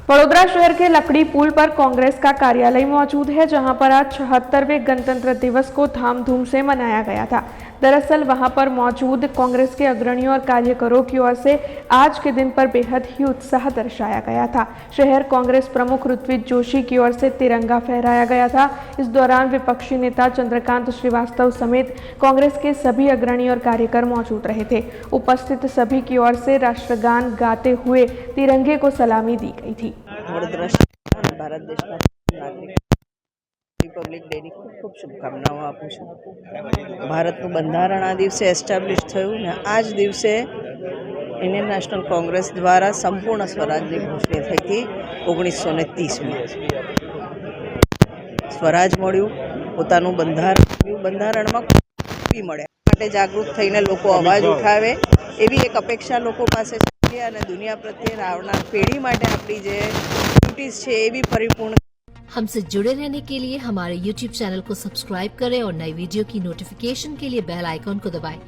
वडोदरा शहर के लकड़ी पुल पर कांग्रेस का कार्यालय मौजूद है, जहां पर आज 76वें गणतंत्र दिवस को धामधूम से मनाया गया था। दरअसल वहां पर मौजूद कांग्रेस के अग्रणियों और कार्यकरों की ओर से आज के दिन पर बेहद ही उत्साह दर्शाया गया था। शहर कांग्रेस प्रमुख ऋत्विज जोशी की ओर से तिरंगा फहराया गया था। इस दौरान विपक्षी नेता चंद्रकांत श्रीवास्तव समेत कांग्रेस के सभी अग्रणी और कार्यकर मौजूद रहे थे। उपस्थित सभी की ओर से राष्ट्रगान गाते हुए तिरंगे को सलामी दी गई थी। वडोदरा शहर અને ભારત દેશના નાગરિક રિપબ્લિક ડેની ખૂબ ખૂબ શુભકામનાઓ આપું છું। ભારતનું બંધારણ આ દિવસે એસ્ટાબ્લિશ થયું ને આ જ દિવસે ઇન્ડિયન નેશનલ કોંગ્રેસ દ્વારા સંપૂર્ણ સ્વરાજની ઘોષણા થઈ હતી 1930માં। સ્વરાજ મળ્યું, પોતાનું બંધારણ મળ્યું, બંધારણમાં ખૂબી મળ્યા માટે જાગૃત થઈને લોકો અવાજ ઉઠાવે એવી એક અપેક્ષા લોકો પાસે છે અને દુનિયા પ્રત્યે આવનાર પેઢી માટે આપણી જે ડ્યુટીઝ છે એ બી પરિપૂર્ણ। हमसे जुड़े रहने के लिए हमारे YouTube चैनल को सब्सक्राइब करें और नई वीडियो की नोटिफिकेशन के लिए बेल आइकॉन को दबाएं।